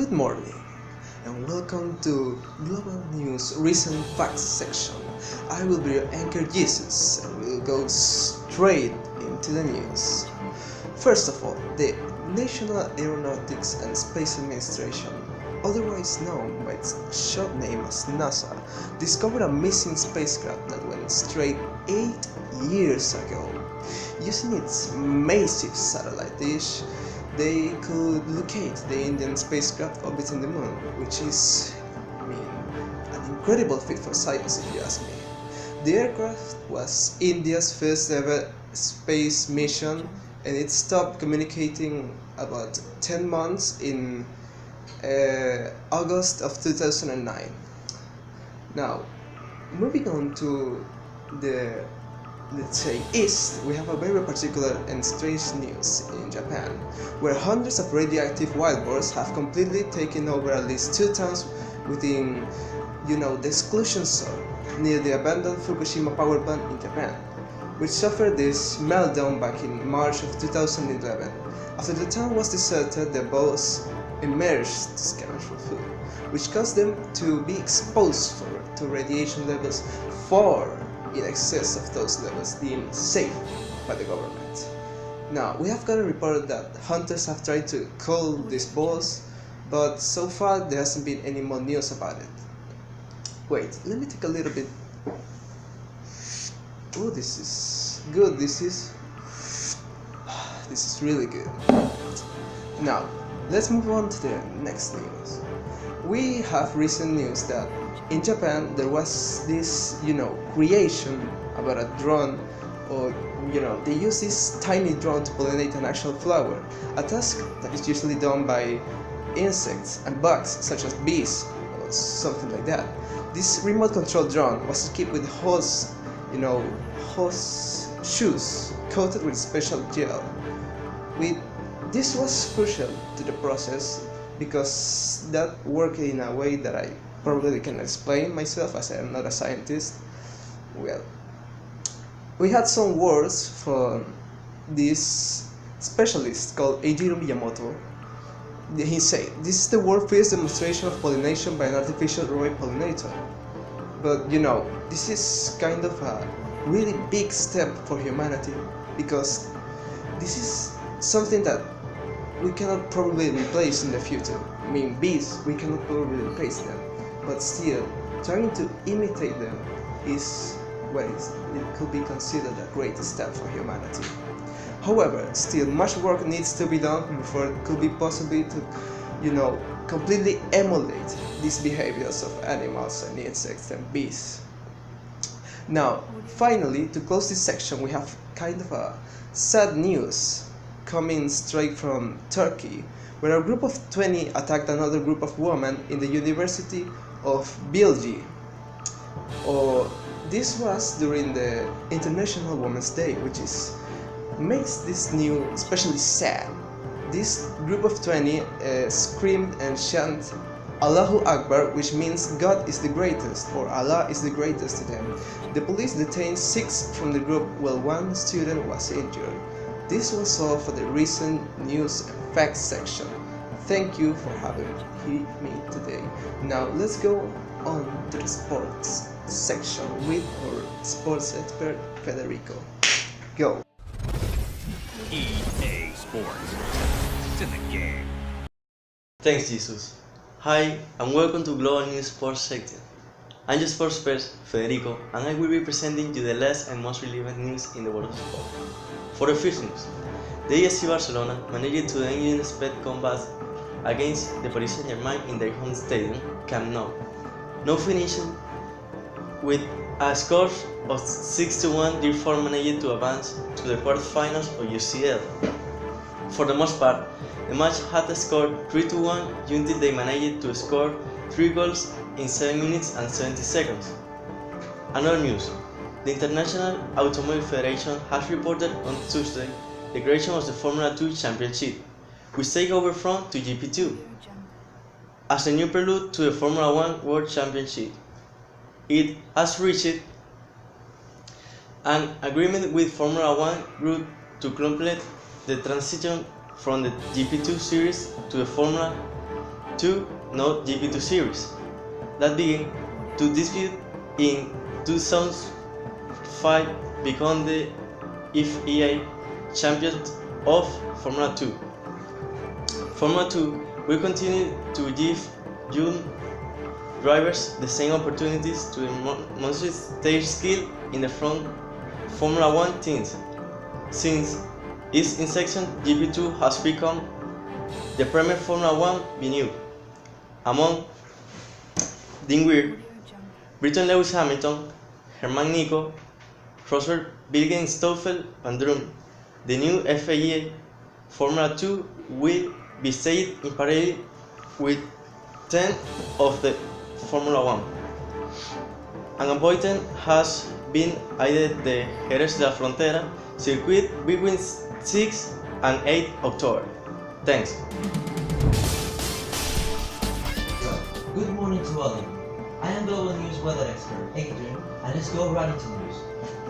Good morning and welcome to Global News Recent Facts section. I will be your anchor Jesus and we'll go straight into the news. First of all, the National Aeronautics and Space Administration, otherwise known by its short name as NASA, discovered a missing spacecraft that went straight 8 years ago. Using its massive satellite dish, they could locate the Indian spacecraft orbiting the moon, which is, an incredible feat for science if you ask me. The aircraft was India's first ever space mission, and it stopped communicating about 10 months in August of 2009. Now, moving on to the, let's say, east, we have a very particular and strange news in Japan, where hundreds of radioactive wild boars have completely taken over at least 2 towns within, the exclusion zone near the abandoned Fukushima power plant in Japan, which suffered this meltdown back in March of 2011. After the town was deserted, the boars emerged to scavenge for food, which caused them to be exposed to radiation levels far in excess of those levels deemed safe by the government. Now, we have got a report that hunters have tried to cull these boars, but so far there hasn't been any more news about it. Wait, let me take a little bit. Oh, this is good. This is really good. Now, let's move on to the next news. We have recent news that in Japan there was this, creation about a drone, or they use this tiny drone to pollinate an actual flower, a task that is usually done by insects and bugs such as bees or something like that. This remote control drone was equipped with hose shoes coated with special gel. This was crucial to the process because that worked in a way that I probably can explain myself, as I am not a scientist. Well, we had some words from this specialist called Eijiro Miyamoto. He said, "This is the world's first demonstration of pollination by an artificial robot pollinator." But this is kind of a really big step for humanity, because this is something that we cannot probably replace in the future. Bees, we cannot probably replace them, but still, trying to imitate them is it could be considered a great step for humanity. However, still much work needs to be done before it could be possible to, completely emulate these behaviors of animals and insects and bees. Now, finally, to close this section, we have kind of a sad news coming straight from Turkey, where a group of 20 attacked another group of women in the University of Bilgi. This was during the International Women's Day, which makes this news especially sad. This group of 20 screamed and chanted Allahu Akbar, which means God is the greatest, or Allah is the greatest to them. The police detained 6 from the group while 1 student was injured. This was all for the recent news and facts section. Thank you for having me today. Now let's go on to the sports section with our sports expert Federico. Go! EA Sports. It's in the game. Thanks, Jesus. Hi, and welcome to Global News Sports section. I'm your sports expert, Federico, and I will be presenting you the last and most relevant news in the world of sport. For the first news, the AFC Barcelona managed to end unexpected combat against the Paris Saint-Germain in their home stadium, Camp Nou. Now finishing with a score of 6-1, therefore managed to advance to the quarterfinals of UCL. For the most part, the match had scored 3-1 until they managed to score 3 goals in 7 minutes and 70 seconds. Another news, the International Automobile Federation has reported on Tuesday the creation of the Formula 2 Championship, which take over from to GP2 as a new prelude to the Formula 1 World Championship. It has reached an agreement with Formula 1 Group to complete the transition from the GP2 series to the Formula two not GP2 series that began to dispute in 2005 become the FIA champions of Formula 2. Formula 2 will continue to give young drivers the same opportunities to demonstrate their skill in the front Formula 1 teams. Since its inception, GP2 has become the premier Formula 1 venue. Among Dean Weir, Britton Lewis Hamilton, Herman Nico, Rosberg, Wilgen Stoffel, and Drum, the new FIA Formula 2 will be staged in parallel with 10 of the Formula 1. An appointment has been added the Jerez de la Frontera circuit between 6 and 8 October. Thanks. Good morning to all of you. I am Global News weather expert Adrian, and let's go right into news.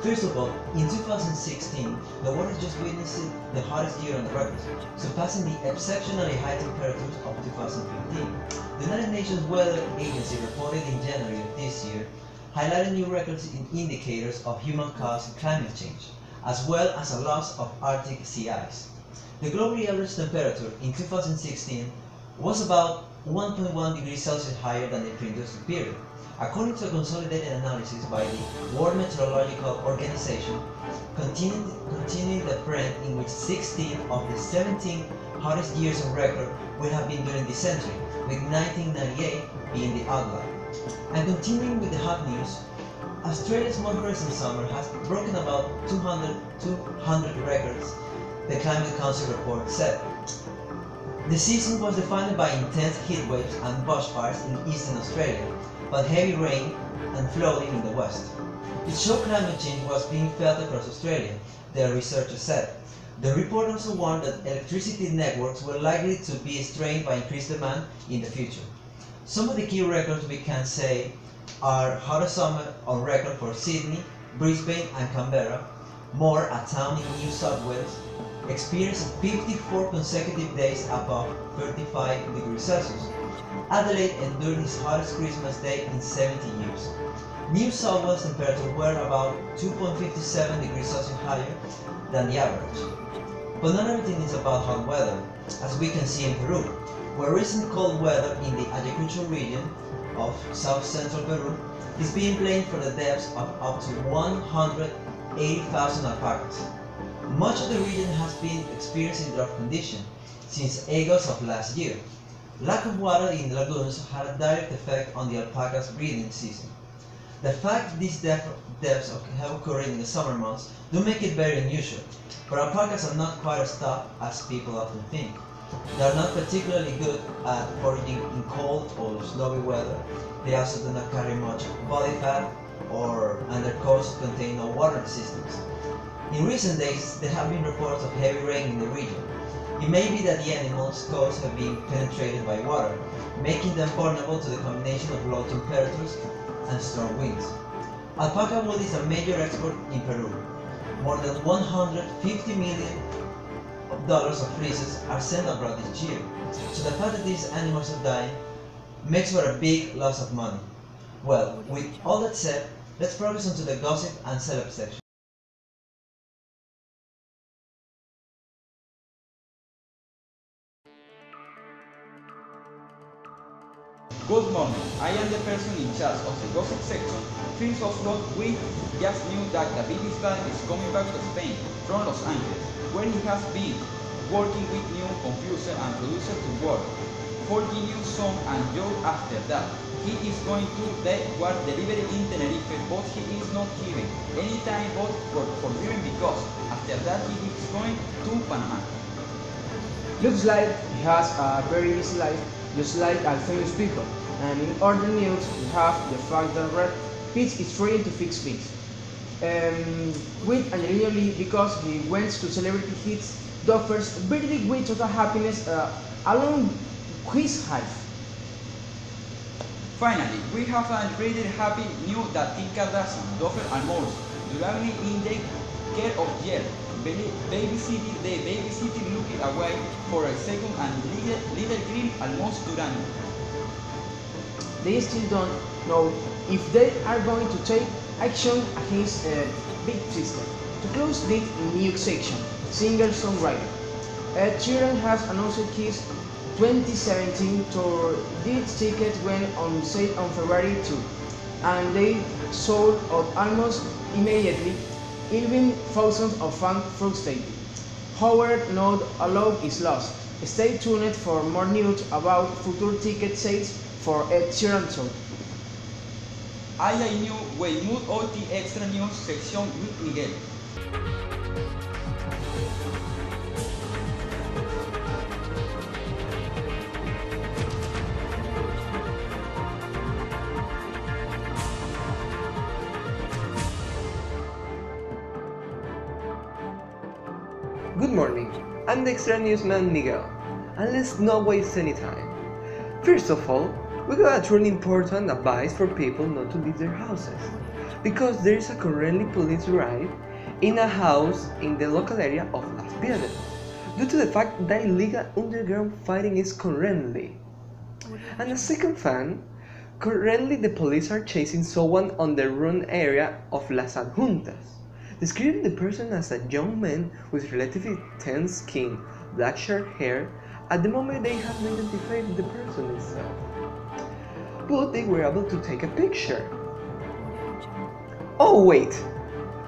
First of all, in 2016, the world has just witnessed the hottest year on the record, surpassing the exceptionally high temperatures of 2015. The United Nations Weather Agency reported in January of this year, highlighting new records in indicators of human-caused climate change, as well as a loss of Arctic sea ice. The global average temperature in 2016 was about 1.1 degrees Celsius higher than the pre-industrial period. According to a consolidated analysis by the World Meteorological Organization, continuing the trend in which 16 of the 17 hottest years on record would have been during this century, with 1998 being the outlier. And continuing with the hot news, Australia's most recent summer has broken about 200 records, the Climate Council report said. The season was defined by intense heat waves and bushfires in eastern Australia, but heavy rain and flooding in the west. It showed climate change was being felt across Australia, the researchers said. The report also warned that electricity networks were likely to be strained by increased demand in the future. Some of the key records we can say are hottest summer on record for Sydney, Brisbane and Canberra, Moore, a town in New South Wales, experienced 54 consecutive days above 35 degrees Celsius. Adelaide endured its hottest Christmas day in 70 years. New South Wales temperatures were about 2.57 degrees Celsius higher than the average. But not everything is about hot weather, as we can see in Peru, where recent cold weather in the Ayacucho region of south-central Peru is being blamed for the deaths of up to 180,000 alpacas. Much of the region has been experiencing drought conditions since August of last year. Lack of water in the lagoons had a direct effect on the alpaca's breeding season. The fact these deaths have occurred in the summer months do make it very unusual, but alpacas are not quite as tough as people often think. They are not particularly good at foraging in cold or snowy weather. They also do not carry much body fat, and their coats contain no water resistance. In recent days, there have been reports of heavy rain in the region. It may be that the animals' coats have been penetrated by water, making them vulnerable to the combination of low temperatures and strong winds. Alpaca wool is a major export in Peru. More than $150 million of fleeces are sent abroad each year, so the fact that these animals are dying makes for a big loss of money. Well, with all that said, let's progress onto the gossip and celeb section. Good morning, I am the person in charge of the gossip section. First of all, we just knew that David Bisbal is coming back to Spain from Los Angeles, where he has been working with new composer and producer to work for the new song and joke after that. He is going to the war delivery in Tenerife, but he is not giving any time but for living because after that he is going to Panama. Looks like he has a very easy life, just like all famous people. And in other news, we have the fact that Red Pitch is trying to fix things. With Angelina Jolie, because he went to celebrity hits, the offers very big way total happiness along his life. Finally, we have a really happy news that Kim Kardashian, Doffer and Morris, durably in the care of Yale. babysitter looked away for a second and little girl almost ran. They still don't know if they are going to take action against Big Sister. To close this new section, singer-songwriter Ed Sheeran has announced his 2017 tour. These tickets went on sale on February 2, and they sold out almost immediately, leaving thousands of fans frustrated. However, not a love is lost. Stay tuned for more news about future ticket sales for Ed Sheeran tour. I knew we moved out the extra news section with Miguel. Good morning, I'm the extra newsman Miguel, and let's not waste any time. First of all, we got a truly important advice for people not to leave their houses, because there is a currently police raid in a house in the local area of Las Piedras, due to the fact that illegal underground fighting is currently. And a second fan, currently the police are chasing someone on the ruined area of Las Adjuntas, describing the person as a young man with relatively tan skin, black short hair. At the moment they have not identified the person itself, but they were able to take a picture. Oh wait,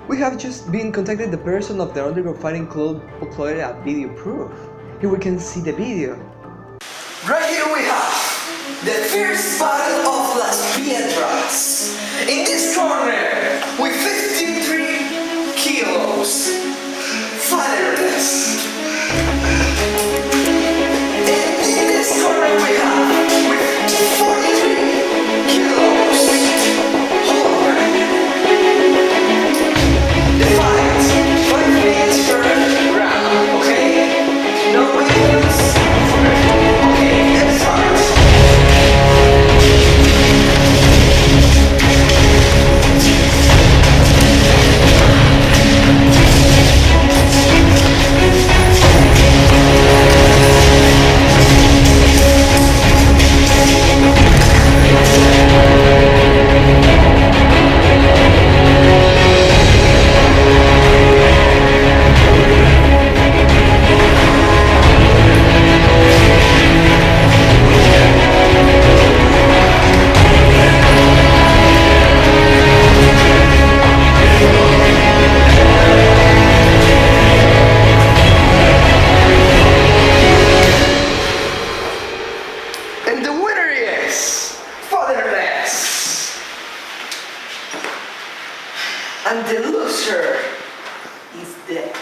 we have just been contacted. The person of the underground fighting club uploaded a video proof. Here we can see the video. Right here we have the first battle of Las Piedras. In this corner, with 53 kilos, fatherless. And in this corner we have, with 43 kilos, hard. The fight, 5 minutes per round, okay? No weapons. Okay, let's start. And the winner is fatherless. And the loser is dead.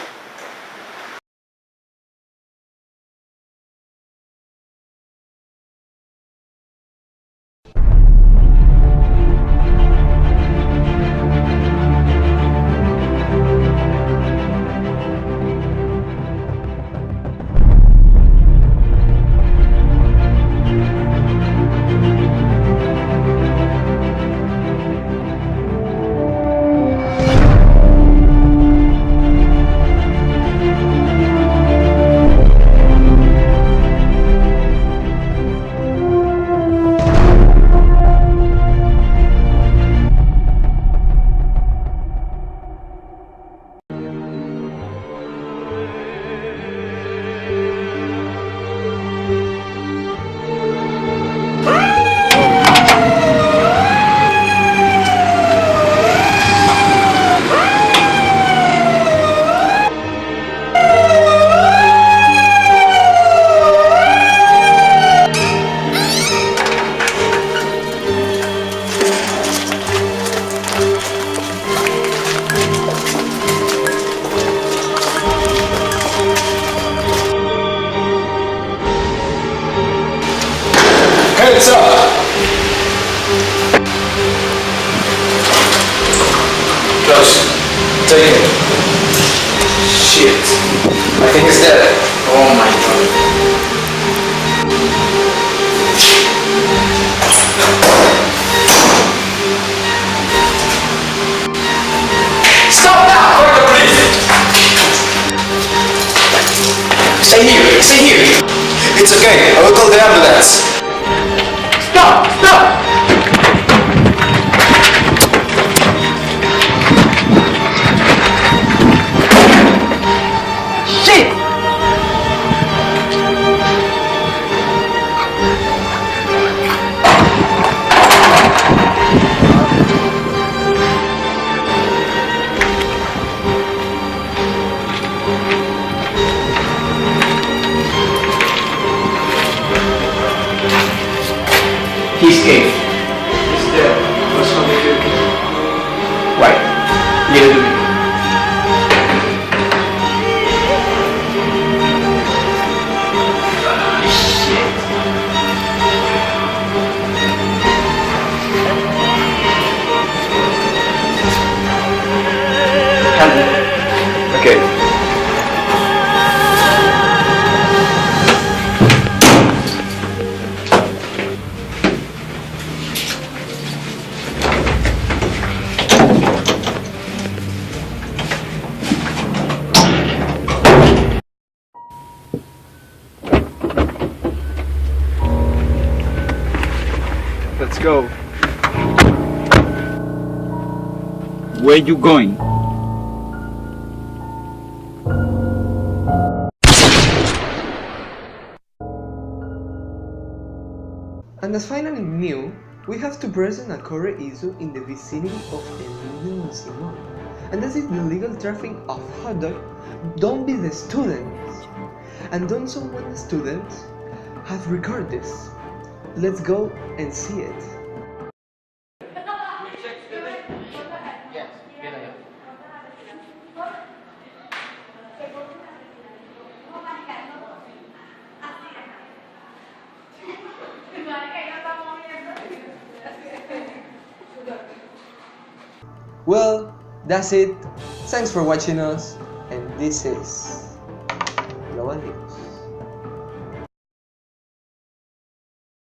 Heads up! Close. Take it. Shit. I think it's dead. Oh my god. Stop now! Call the police! okay. I will call the ambulance. Stop! Stop! Shit! He escaped. He's dead. What's wrong with you? Why? Leave it to me. Okay. Let's go. Where you going? And as finally new, we have to present a current issue in the vicinity of El Niño Simón. And that is the illegal trafficking of hot dog. Don't be the students. And don't someone the students have recorded this. Let's go and see it. Well, that's it. Thanks for watching us, and this is Global News.